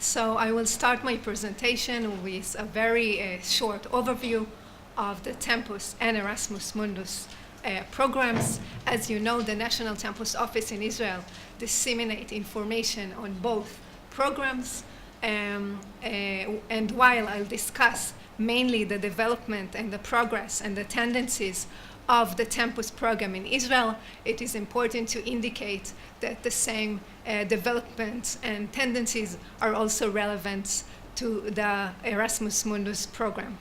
So I will start my presentation with a very short overview of the Tempus and Erasmus Mundus programs. As you know, the National Tempus Office in Israel disseminate information on both programs. And while I'll discuss mainly the development and the progress and the tendencies of the Tempus program in Israel, it is important to indicate that the same developments and tendencies are also relevant to the Erasmus Mundus program.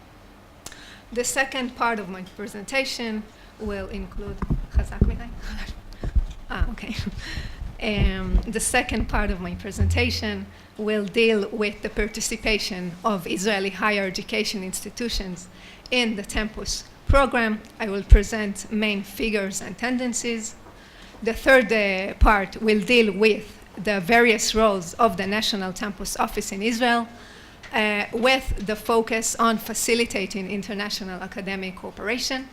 The second part of my presentation will include the second part of my presentation will deal with the participation of Israeli higher education institutions in the Tempus program. I will present main figures and tendencies. The third part will deal with the various roles of the National Tempus Office in Israel, with the focus on facilitating international academic cooperation.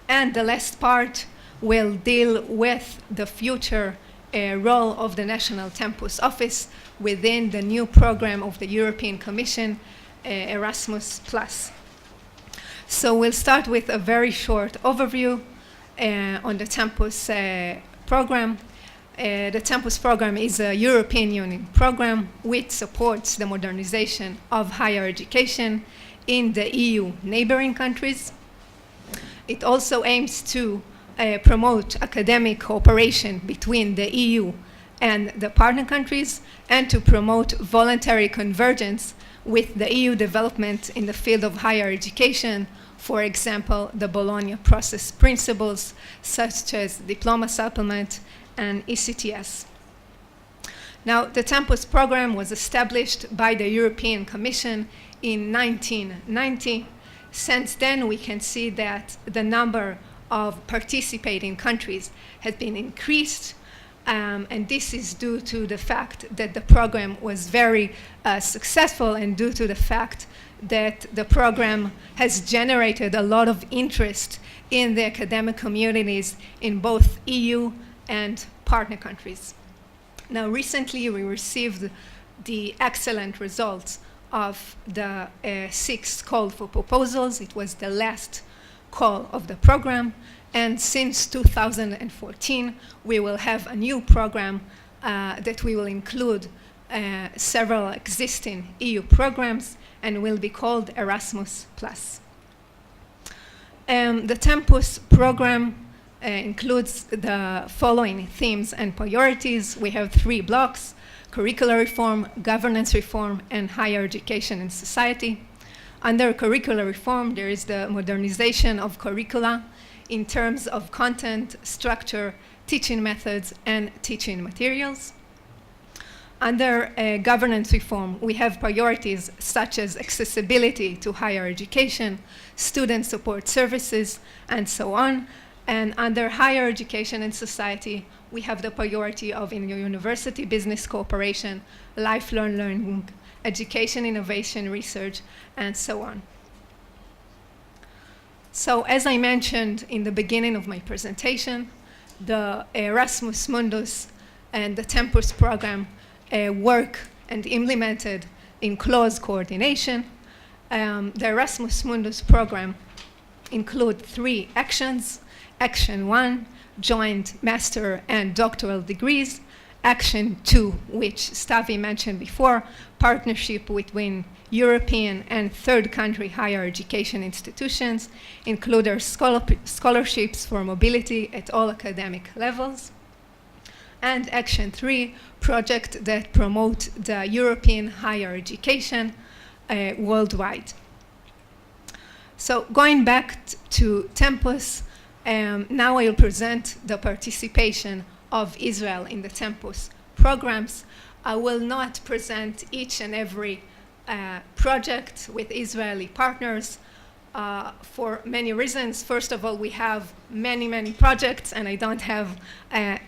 And the last part will deal with the future role of the National Tempus Office within the new program of the European Commission, Erasmus+. So we'll start with a very short overview on the Tempus program. The Tempus program is a European Union program which supports the modernization of higher education in the EU neighboring countries. It also aims to promote academic cooperation between the EU and the partner countries, and to promote voluntary convergence with the EU development in the field of higher education. For example, the Bologna process principles, such as diploma supplement and ECTS. Now, the Tempus program was established by the European Commission in 1990. Since then, we can see that the number of participating countries has been increased, and this is due to the fact that the program was very successful, and due to the fact that the program has generated a lot of interest in the academic communities in both EU and partner countries. Now, recently we received the excellent results of the sixth call for proposals. It was the last call of the program, and since 2014 we will have a new program that we will include several existing EU programs and will be called Erasmus+. The Tempus program includes the following themes and priorities. We have 3 blocks: curricular reform, governance reform, and higher education and society. Under curricular reform, there is the modernization of curricula in terms of content, structure, teaching methods, and teaching materials. Under governance reform, we have priorities such as accessibility to higher education, student support services, and so on. And under higher education and society, we have the priority of university business cooperation, lifelong learning, education, innovation, research, and so on. So as I mentioned in the beginning of my presentation, the Erasmus Mundus and the Tempus program work and implemented in close coordination. The Erasmus Mundus program include 3 actions. Action 1, joint master and doctoral degrees. Action 2, which Stavi mentioned before, partnership between European and third country higher education institutions, include scholarships for mobility at all academic levels. And Action 3, project that promote the European higher education worldwide. So going back to Tempus, now I will present the participation of Israel in the Tempus programs. I will not present each and every project with Israeli partners for many reasons. First of all, we have many projects, and I don't have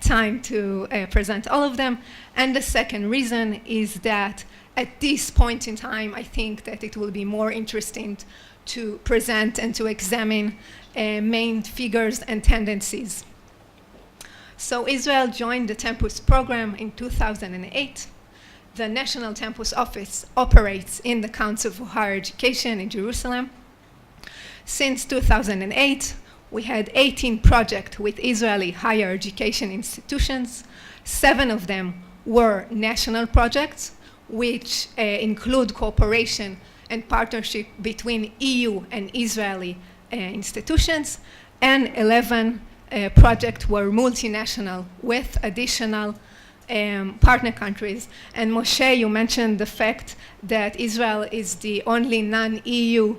time to present all of them. And the second reason is that at this point in time, I think that it will be more interesting to present and to examine main figures and tendencies. So Israel joined the Tempus program in 2008. the National Campus Office operates in the Council for Higher Education in Jerusalem. Since 2008, we had 18 projects with Israeli higher education institutions. 7 of them were national projects, which include cooperation and partnership between EU and Israeli institutions, and 11 projects were multinational with additional partner countries. And Moshe, you mentioned the fact that Israel is the only non-EU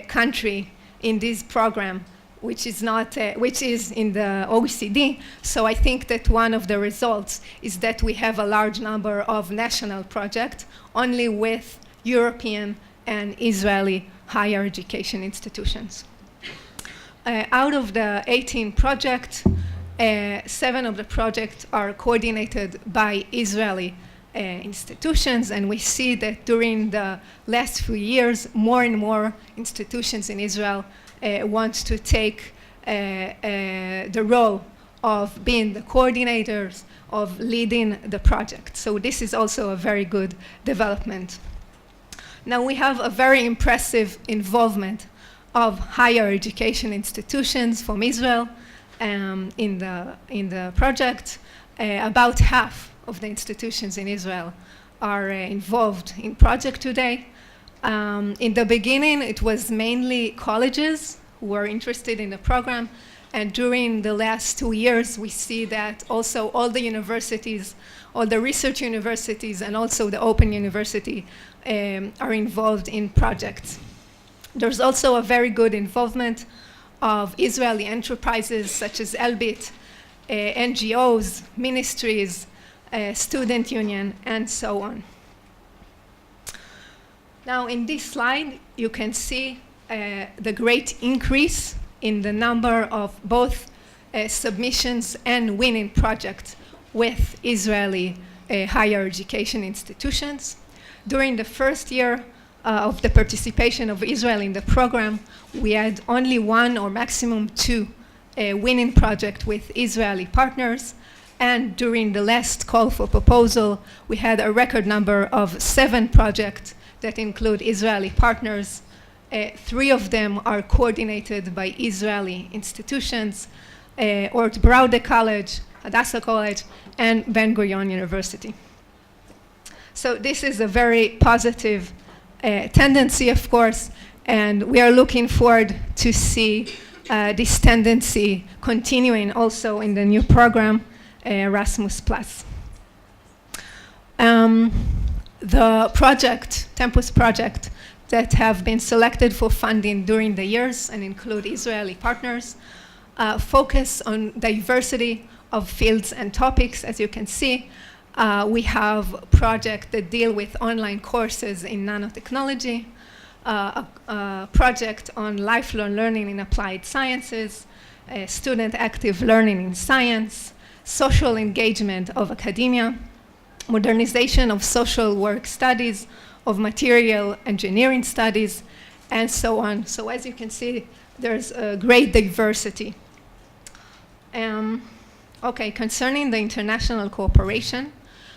country in this program, which is in the OECD. So I think that one of the results is that we have a large number of national projects only with European and Israeli higher education institutions. Out of the 18 projects, 7 of the projects are coordinated by Israeli institutions, and we see that during the last few years, more and more institutions in Israel want to take the role of being the coordinators, of leading the project. So this is also a very good development. Now we have a very impressive involvement of higher education institutions from Israel in the project. About half of the institutions in Israel are involved in project today. In the beginning, it was mainly colleges who were interested in the program, and during the last 2 years, we see that also all the universities, all the research universities, and also the Open University are involved in projects. There's also a very good involvement of Israeli enterprises such as Elbit, NGOs, ministries, student union, and so on. Now in this slide, you can see the great increase in the number of both submissions and winning projects with Israeli higher education institutions. During the first year of the participation of Israel in the program, we had only 1 or maximum 2 winning projects with Israeli partners. And during the last call for proposal, we had a record number of 7 projects that include Israeli partners. 3 of them are coordinated by Israeli institutions, Ort Braude College, Hadassah College, and Ben-Gurion University. So this is a very positive tendency, of course, and we are looking forward to see this tendency continuing also in the new program, Erasmus+. The project, Tempus project, that have been selected for funding during the years and include Israeli partners, focus on diversity of fields and topics. As you can see, we have projects that deal with online courses in nanotechnology, a project on lifelong learning in applied sciences, student active learning in science, social engagement of academia, modernization of social work studies, of material engineering studies, and so on. So as you can see, there's a great diversity. Okay, concerning the international cooperation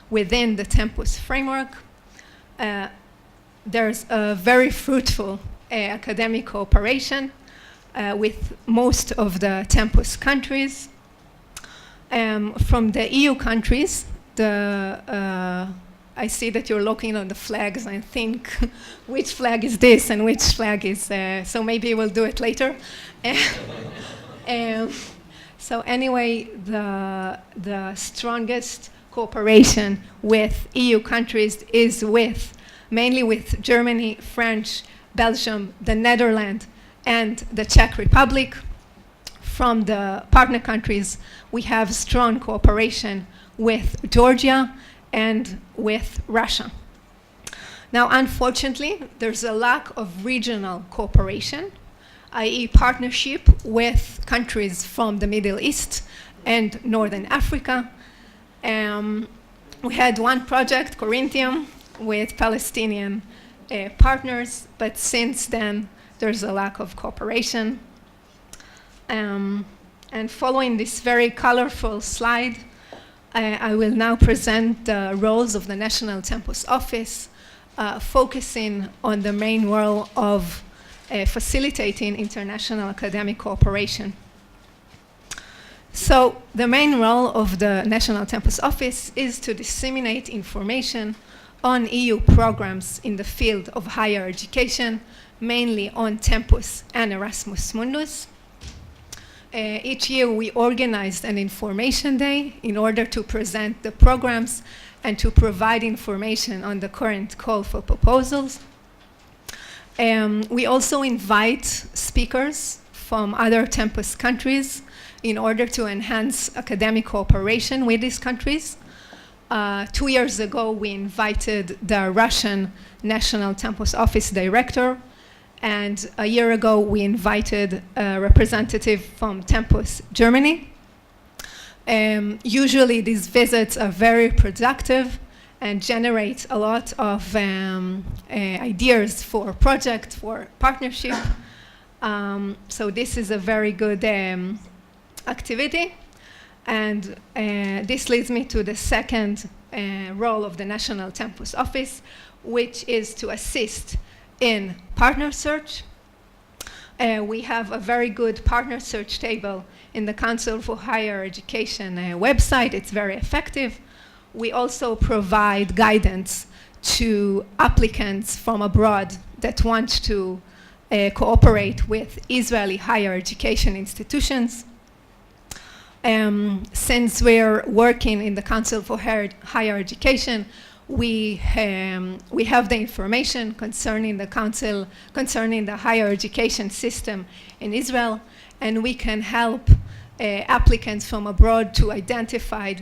within the Tempus framework, there's a very fruitful academic cooperation with most of the Tempus countries. From the EU countries, I see that you're looking on the flags and think which flag is this and which flag is, so maybe we'll do it later. So anyway, the strongest cooperation with EU countries is mainly with Germany, French, Belgium, the Netherlands, and the Czech Republic. From the partner countries, we have strong cooperation with Georgia and with Russia. Now, unfortunately, there's a lack of regional cooperation, i.e. partnership with countries from the Middle East and Northern Africa. We had one project, Corinthium, with Palestinian partners, but since then, there's a lack of cooperation. And following this very colorful slide, I will now present the roles of the National Tempus Office, focusing on the main role of facilitating international academic cooperation. So the main role of the National Tempus Office is to disseminate information on EU programs in the field of higher education, mainly on Tempus and Erasmus Mundus. Each year we organized an information day in order to present the programs and to provide information on the current call for proposals. We also invite speakers from other Tempus countries in order to enhance academic cooperation with these countries. 2 years ago, we invited the Russian National Tempus Office Director, and a year ago, we invited a representative from Tempus Germany. Usually, these visits are very productive and generate a lot of ideas for projects, for partnership. So this is a very good activity. And this leads me to the second role of the National Tempus Office, which is to assist in partner search. We have a very good partner search table in the Council for Higher Education website. It's very effective. We also provide guidance to applicants from abroad that want to cooperate with Israeli higher education institutions. Since we're working in the Council for Higher Education, we have the information concerning the higher education system in Israel, and we can help applicants from abroad to identify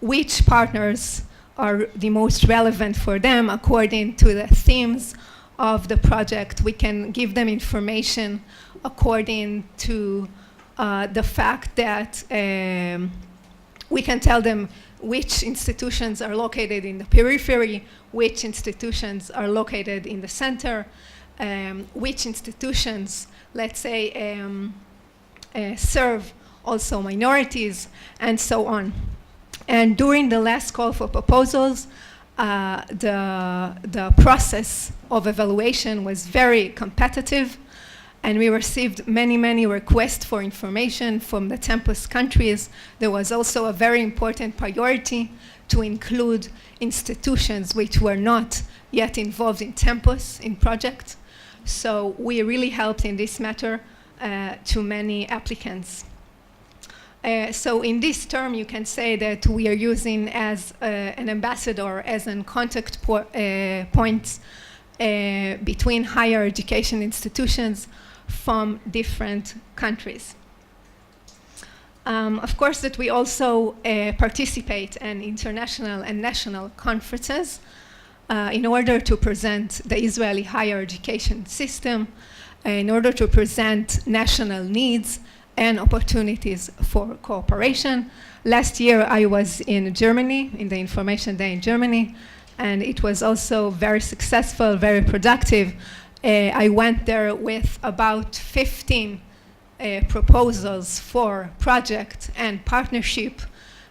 which partners are the most relevant for them according to the themes of the project. We can give them information according to the fact that we can tell them which institutions are located in the periphery, which institutions are located in the center, which institutions, let's say, serve also minorities, and so on. And during the last call for proposals, the process of evaluation was very competitive, and we received many, many requests for information from the Tempus countries. There was also a very important priority to include institutions which were not yet involved in Tempus, in project. So we really helped in this matter to many applicants. So in this term, you can say that we are using as an ambassador, as a contact point between higher education institutions from different countries. Of course, that we also participate in international and national conferences in order to present the Israeli higher education system, in order to present national needs and opportunities for cooperation. Last year, I was in Germany, in the Information Day in Germany, and it was also very successful, very productive. I went there with about 15 proposals for project and partnership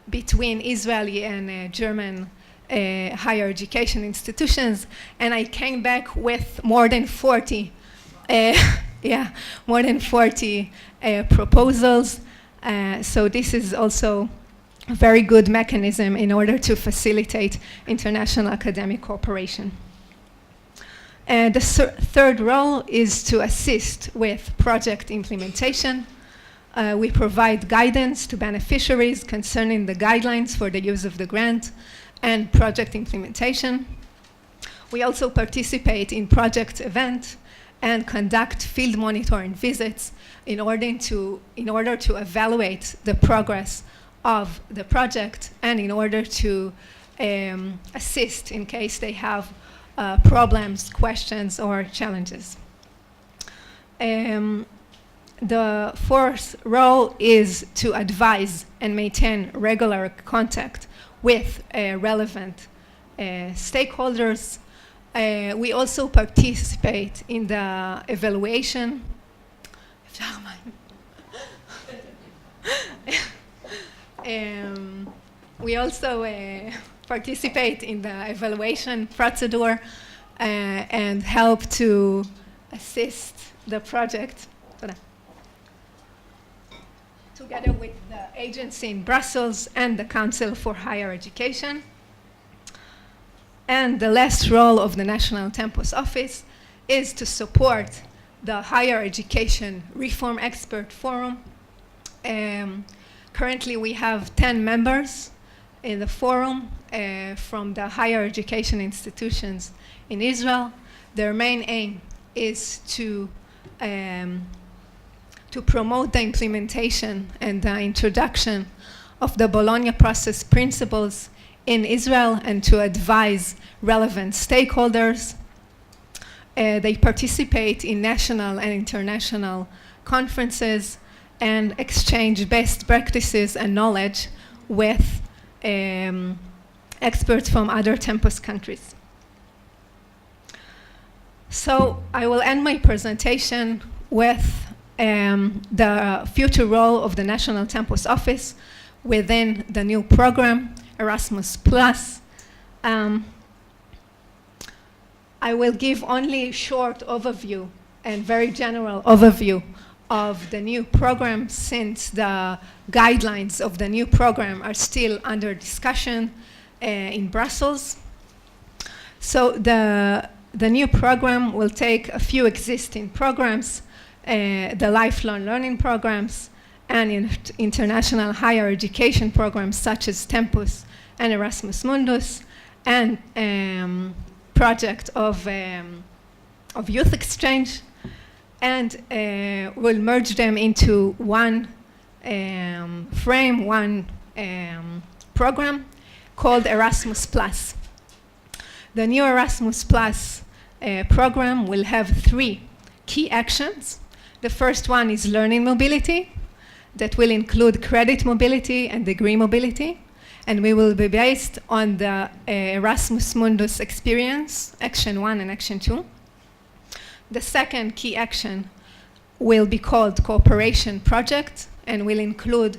between Israeli and German higher education institutions, and I came back with more than 40 proposals. So this is also a very good mechanism in order to facilitate international academic cooperation. The third role is to assist with project implementation. We provide guidance to beneficiaries concerning the guidelines for the use of the grant and project implementation. We also participate in project events and conduct field monitoring visits in order to evaluate the progress of the project and in order to assist in case they have problems, questions, or challenges. The fourth role is to advise and maintain regular contact with relevant stakeholders. We also participate in the evaluation. We also participate in the evaluation procedure and help to assist the project together with the agency in Brussels and the Council for Higher Education. And the last role of the National Tempus Office is to support the Higher Education Reform Expert Forum. Currently, we have 10 members in the forum from the higher education institutions in Israel. Their main aim is to promote the implementation and the introduction of the Bologna process principles in Israel and to advise relevant stakeholders. They participate in national and international conferences and exchange best practices and knowledge with experts from other Tempus countries. So I will end my presentation with the future role of the National Tempus Office within the new program, Erasmus+. I will give only a short overview and very general overview of the new program, since the guidelines of the new program are still under discussion in Brussels. So the new program will take a few existing programs, the lifelong learning programs and international higher education programs such as Tempus and Erasmus Mundus, and project of youth exchange, and we'll merge them into one frame, one program called Erasmus+. The new Erasmus+ program will have 3 key actions. The first one is learning mobility, that will include credit mobility and degree mobility, and we will be based on the Erasmus Mundus experience, Action 1 and Action 2. The second key action will be called Cooperation Project and will include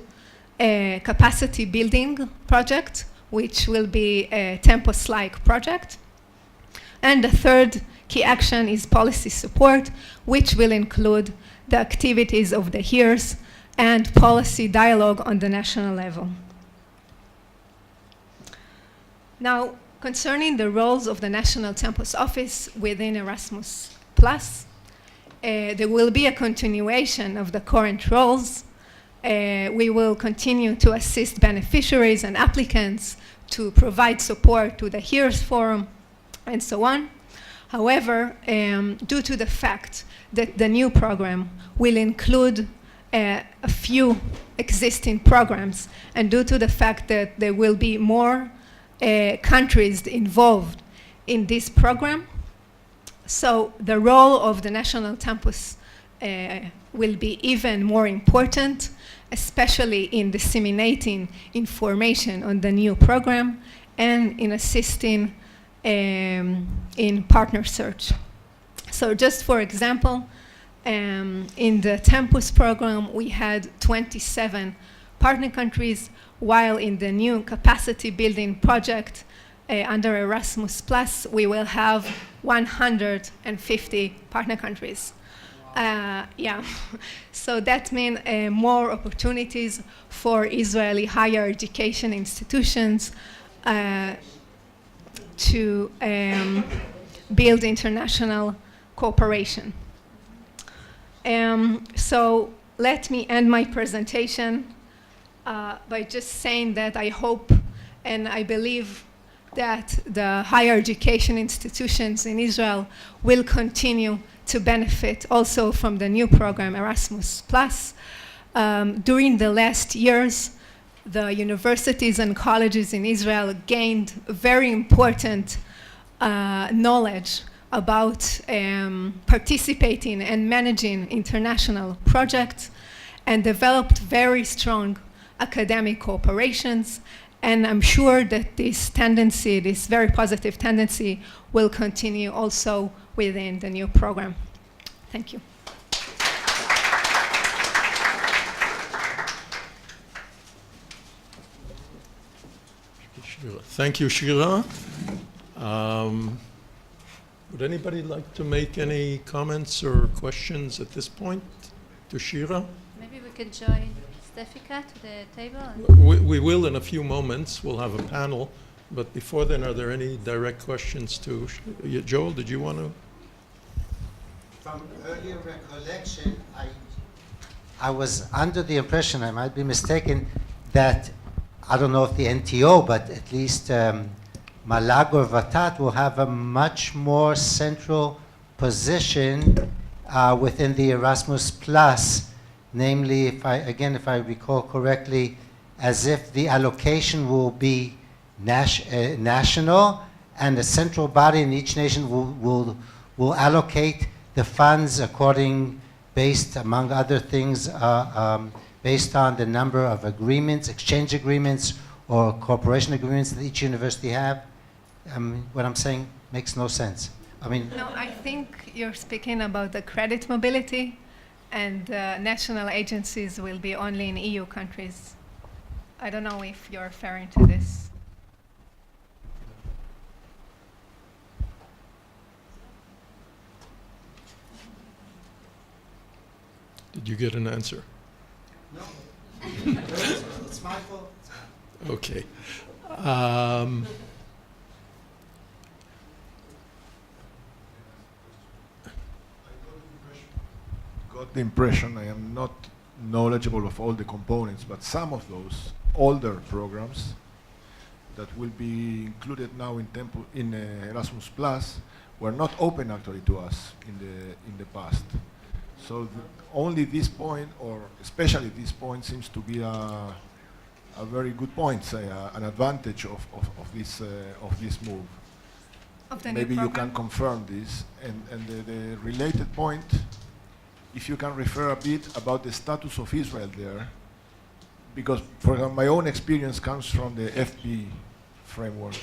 a capacity building project, which will be a Tempus-like project. And the third key action is Policy Support, which will include the activities of the years and policy dialogue on the national level. Now, concerning the roles of the National Tempus Office within Erasmus+, there will be a continuation of the current roles. We will continue to assist beneficiaries and applicants, to provide support to the Hearers Forum, and so on. However, due to the fact that the new program will include a few existing programs, and due to the fact that there will be more countries involved in this program, so the role of the National Tempus will be even more important, especially in disseminating information on the new program and in assisting in partner search. So just for example, in the Tempus program, we had 27 partner countries, while in the new capacity building project under Erasmus+, we will have 150 partner countries. Yeah, so that means more opportunities for Israeli higher education institutions to build international cooperation. So let me end my presentation by just saying that I hope and I believe that the higher education institutions in Israel will continue to benefit also from the new program Erasmus+. During the last years, the universities and colleges in Israel gained very important knowledge about participating and managing international projects, and developed very strong academic cooperations. And I'm sure that this tendency, this very positive tendency, will continue also within the new program. Thank you. Shira. Thank you, Shira. Would anybody like to make any comments or questions at this point to Shira? Maybe we can join Stefika to the table. We will in a few moments. We'll have a panel. But before then, are there any direct questions to Joel? Did you want to? From earlier recollection, I was under the impression, I might be mistaken, that I don't know if the NTO, but at least Malag or Vatat will have a much more central position within the Erasmus Plus, namely, if I recall correctly, as if the allocation will be national, and the central body in each nation will allocate the funds based, among other things, based on the number of agreements, exchange agreements, or cooperation agreements that each university have. What I'm saying makes no sense. No, I think you're speaking about the credit mobility, and national agencies will be only in EU countries. I don't know if you're referring to this. Did you get an answer? No. It's my fault. Okay. Got the impression, I am not knowledgeable of all the components, but some of those older programs that will be included now in Erasmus Plus were not open actually to us in the past. So only this point, or especially this point, seems to be a very good point, say, an advantage of this move. Of the Maybe new you program? can confirm this. And the related point, if you can refer a bit about the status of Israel there, because for example, my own experience comes from the FP framework.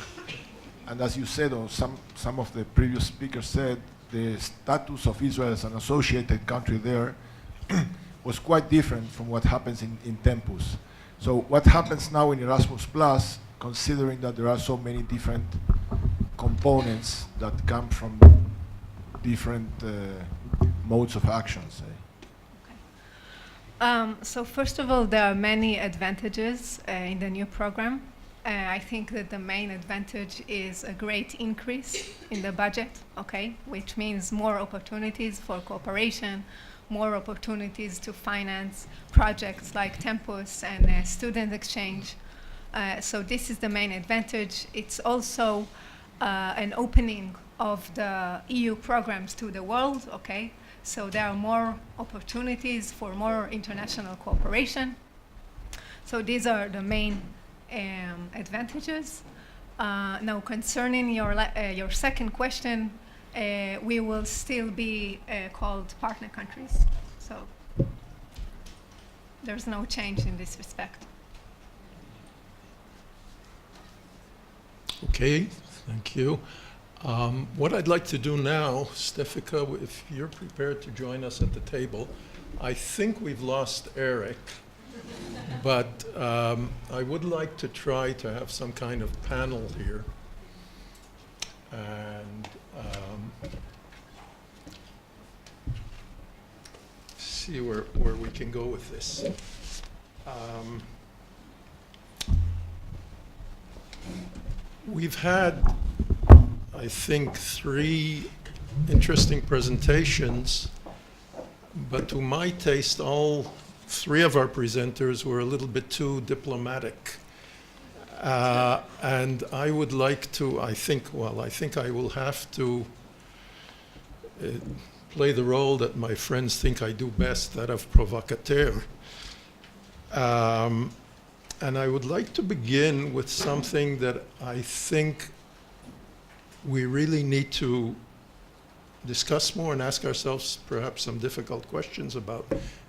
And as you said, or some of the previous speakers said, the status of Israel as an associated country there was quite different from what happens in Tempus. So what happens now in Erasmus Plus, considering that there are so many different components that come from different modes of action, say? So first of all, there are many advantages in the new program. I think that the main advantage is a great increase in the budget, okay, which means more opportunities for cooperation, more opportunities to finance projects like Tempus and student exchange. So this is the main advantage. It's also an opening of the EU programs to the world, okay? So there are more opportunities for more international cooperation. So these are the main advantages. Now, concerning your second question, we will still be called partner countries. So there's no change in this respect. Okay, thank you. What I'd like to do now, Stefika, if you're prepared to join us at the table, I think we've lost Eric, but I would like to try to have some kind of panel here. And see where we can go with this. We've had, I think, 3 interesting presentations, but to my taste, all 3 of our presenters were a little bit too diplomatic. And I would like to, I think I will have to play the role that my friends think I do best, that of provocateur. And I would like to begin with something that I think we really need to discuss more and ask ourselves perhaps some difficult questions about.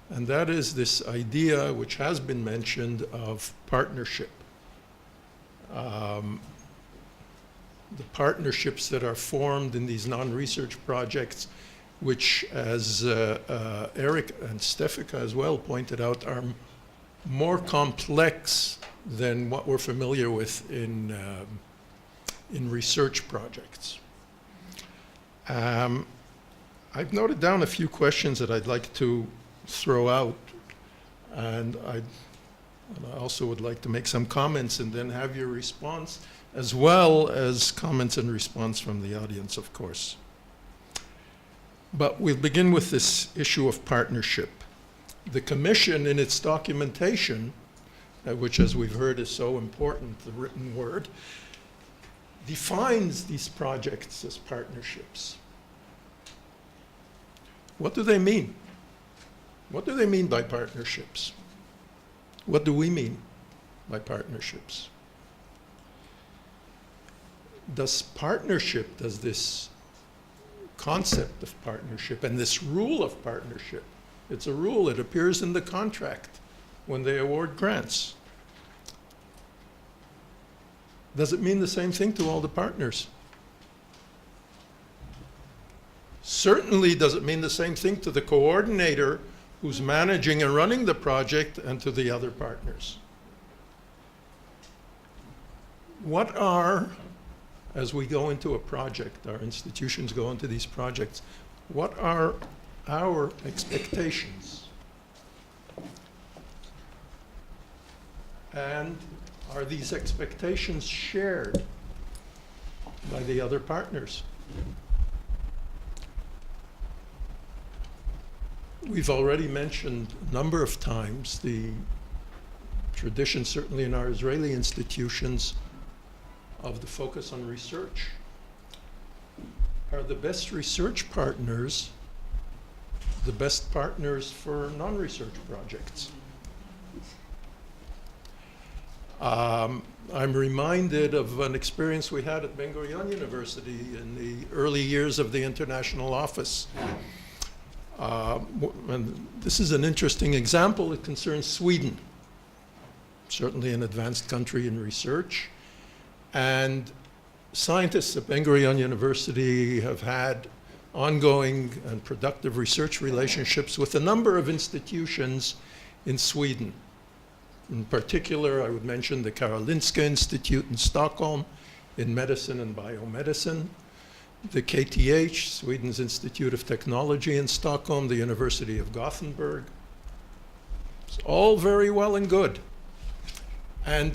And that is this idea, which has been mentioned, of partnership. The partnerships that are formed in these non-research projects, which, as Eric and Stefika as well pointed out, are more complex than what we're familiar with in research projects. I've noted down a few questions that I'd like to throw out, and I also would like to make some comments and then have your response, as well as comments and response from the audience, of course. But we'll begin with this issue of partnership. The Commission, in its documentation, which, as we've heard, is so important, the written word, defines these projects as partnerships. What do they mean? What do they mean by partnerships? What do we mean by partnerships? Does this concept of partnership and this rule of partnership, it's a rule, it appears in the contract when they award grants. Does it mean the same thing to all the partners? Certainly does it mean the same thing to the coordinator who's managing and running the project and to the other partners. What are, as we go into a project, our institutions go into these projects, what are our expectations? And are these expectations shared by the other partners? We've already mentioned a number of times the tradition, certainly in our Israeli institutions, of the focus on research. Are the best research partners the best partners for non-research projects? I'm reminded of an experience we had at Ben-Gurion University in the early years of the international office. And this is an interesting example. It concerns Sweden, certainly an advanced country in research. And scientists at Ben-Gurion University have had ongoing and productive research relationships with a number of institutions in Sweden. In particular, I would mention the Karolinska Institute in Stockholm in medicine and biomedicine, the KTH, Sweden's Institute of Technology in Stockholm, the University of Gothenburg. It's all very well and good. And